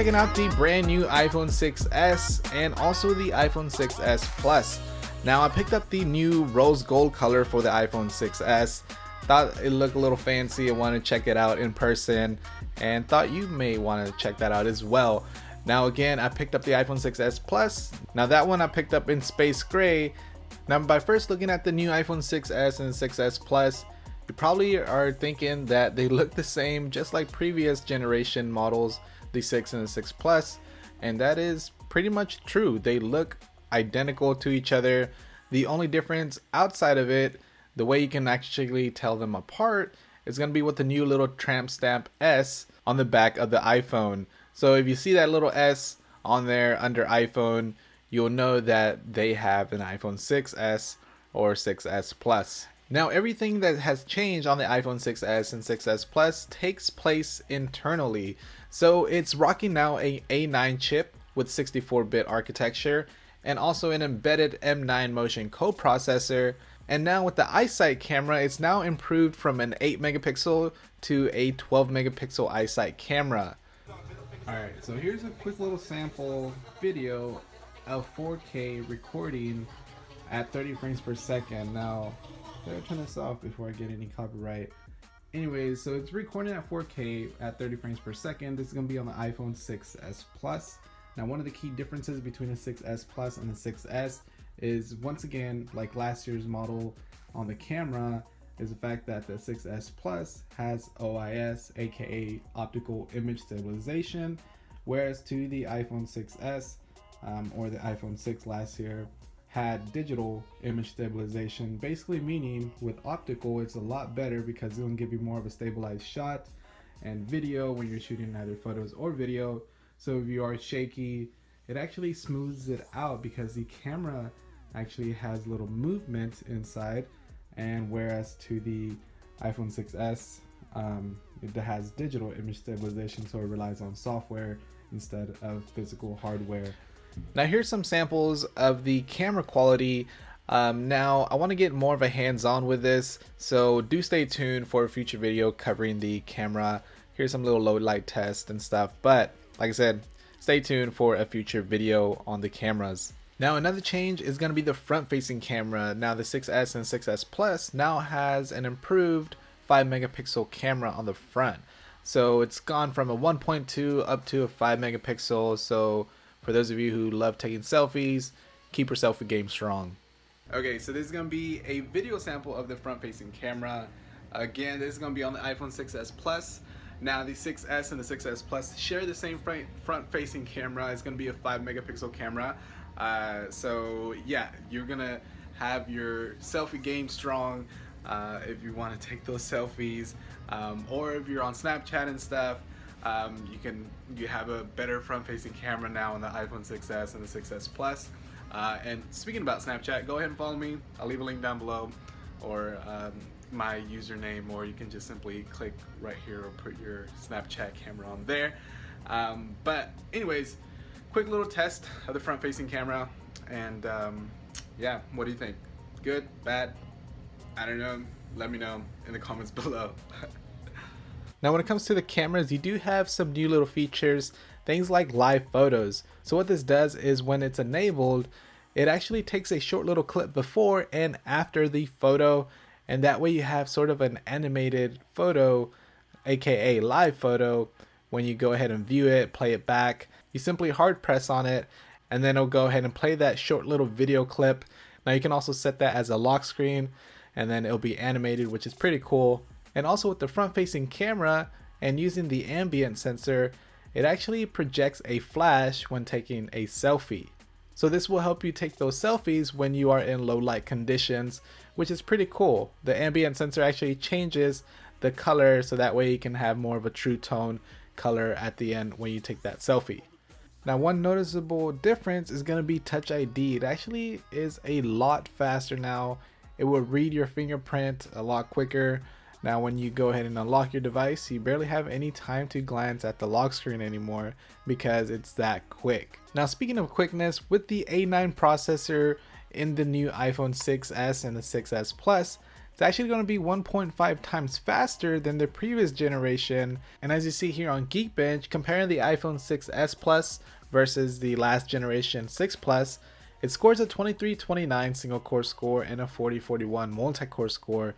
checking out the brand new iPhone 6s and also the iPhone 6s Plus. Now I picked up the new rose gold color for the iPhone 6s. Thought it looked a little fancy. I wanted to check it out in person and thought you may want to check that out as well. Now again, I picked up the iPhone 6s Plus. Now that one I picked up in space gray. Now by first looking at the new iPhone 6s and 6s Plus, you probably are thinking that they look the same just like previous generation models, the 6 and the 6 Plus, and that is pretty much true. They look identical to each other. The only difference outside of it, the way you can actually tell them apart, is going to be with the new little tramp stamp S on the back of the iPhone. So if you see that little S on there under iPhone, you'll know that they have an iPhone 6s or 6s Plus. Now everything that has changed on the iPhone 6s and 6s Plus takes place internally. So it's rocking now a A9 chip with 64-bit architecture and also an embedded M9 motion coprocessor. And now with the iSight camera, it's now improved from an 8 megapixel to a 12 megapixel iSight camera. Alright, so here's a quick little sample video of 4K recording at 30 frames per second. Now, better turn this off before I get any copyright. Anyways, so it's recording at 4K at 30 frames per second. This is going to be on the iPhone 6s Plus. Now, one of the key differences between the 6s Plus and the 6s is, once again, like last year's model on the camera, is the fact that the 6s Plus has OIS, aka optical image stabilization, whereas to the iPhone 6s or the iPhone 6 last year had digital image stabilization, basically meaning with optical it's a lot better because it will give you more of a stabilized shot and video when you're shooting either photos or video. So if you are shaky, it actually smooths it out because the camera actually has little movement inside, and whereas to the iPhone 6s it has digital image stabilization, so it relies on software instead of physical hardware. Now here's some samples of the camera quality. Now I want to get more of a hands-on with this, so do stay tuned for a future video covering the camera. Here's some little low light tests and stuff, but like I said, stay tuned for a future video on the cameras. Now another change is going to be the front-facing camera. Now the 6s and 6s Plus now has an improved 5 megapixel camera on the front. So it's gone from a 1.2 up to a 5 megapixel. So for those of you who love taking selfies, keep your selfie game strong. Okay, so this is going to be a video sample of the front-facing camera. Again, this is going to be on the iPhone 6s Plus. Now the 6s and the 6s Plus share the same front-facing camera. It's going to be a 5 megapixel camera. So yeah, you're going to have your selfie game strong if you want to take those selfies, or if you're on Snapchat and stuff. You have a better front-facing camera now on the iPhone 6s and the 6s Plus. And speaking about Snapchat, go ahead and follow me. I'll leave a link down below, or my username, or you can just simply click right here or put your Snapchat camera on there. But anyways, quick little test of the front-facing camera, and yeah, what do you think? Good? Bad? I don't know. Let me know in the comments below. Now when it comes to the cameras, you do have some new little features, things like live photos. So what this does is when it's enabled, it actually takes a short little clip before and after the photo, and that way you have sort of an animated photo, aka live photo. When you go ahead and view it, play it back, you simply hard press on it and then it'll go ahead and play that short little video clip. Now you can also set that as a lock screen and then it'll be animated, which is pretty cool. And also with the front-facing camera and using the ambient sensor, it actually projects a flash when taking a selfie. So this will help you take those selfies when you are in low light conditions, which is pretty cool. The ambient sensor actually changes the color so that way you can have more of a true tone color at the end when you take that selfie. Now one noticeable difference is going to be Touch ID. It actually is a lot faster now. It will read your fingerprint a lot quicker. Now when you go ahead and unlock your device, you barely have any time to glance at the lock screen anymore because it's that quick. Now speaking of quickness, with the A9 processor in the new iPhone 6s and the 6s Plus, It's actually going to be 1.5 times faster than the previous generation. And as you see here on Geekbench, comparing the iPhone 6s Plus versus the last generation 6 Plus, it scores a 2329 single core score and a 4041 multi-core score,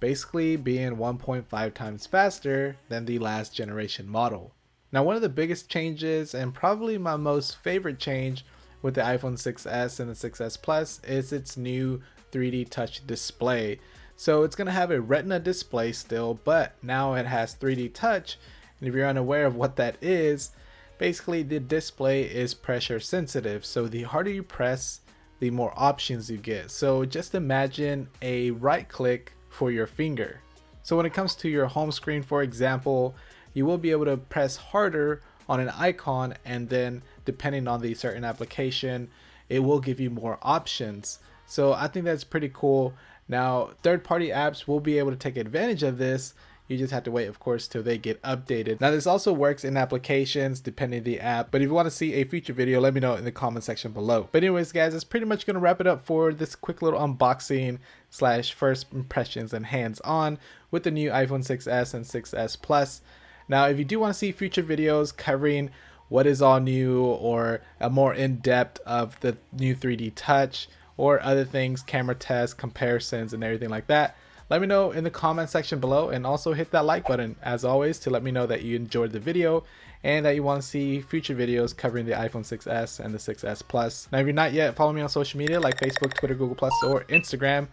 basically being 1.5 times faster than the last generation model. Now, one of the biggest changes, and probably my most favorite change with the iPhone 6s and the 6s Plus, is its new 3D touch display. So it's going to have a Retina display still, but now it has 3D touch. And if you're unaware of what that is, basically the display is pressure sensitive. So the harder you press, the more options you get. So just imagine a right click for your finger. So when it comes to your home screen, for example, you will be able to press harder on an icon, and then depending on the certain application, it will give you more options. So I think that's pretty cool. Now, third-party apps will be able to take advantage of this. You just have to wait, of course, till they get updated. Now, this also works in applications depending on the app, but if you want to see a future video, let me know in the comment section below. But anyways, guys, that's pretty much going to wrap it up for this quick little unboxing / first impressions and hands-on with the new iPhone 6s and 6s Plus. Now, if you do want to see future videos covering what is all new, or a more in-depth of the new 3D touch, or other things, camera tests, comparisons, and everything like that, let me know in the comment section below, and also hit that like button as always to let me know that you enjoyed the video and that you want to see future videos covering the iPhone 6s and the 6s Plus. Now, if you're not yet, follow me on social media like Facebook, Twitter, Google+, or Instagram.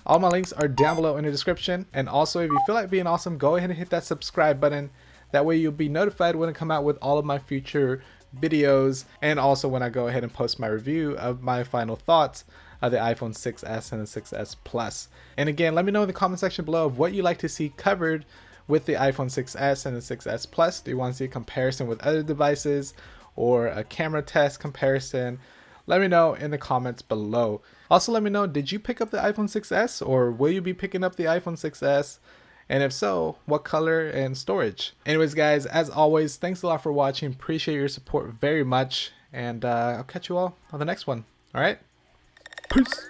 All my links are down below in the description. And also, if you feel like being awesome, go ahead and hit that subscribe button. That way you'll be notified when I come out with all of my future videos, and also when I go ahead and post my review of my final thoughts of the iPhone 6s and the 6s Plus. And again, let me know in the comment section below of what you like to see covered with the iPhone 6s and the 6s Plus. Do you want to see a comparison with other devices, or a camera test comparison? Let me know in the comments below. Also, let me know, did you pick up the iPhone 6s, or will you be picking up the iPhone 6s? And if so, what color and storage? Anyways, guys, as always, thanks a lot for watching. Appreciate your support very much. And I'll catch you all on the next one. All right? Peace.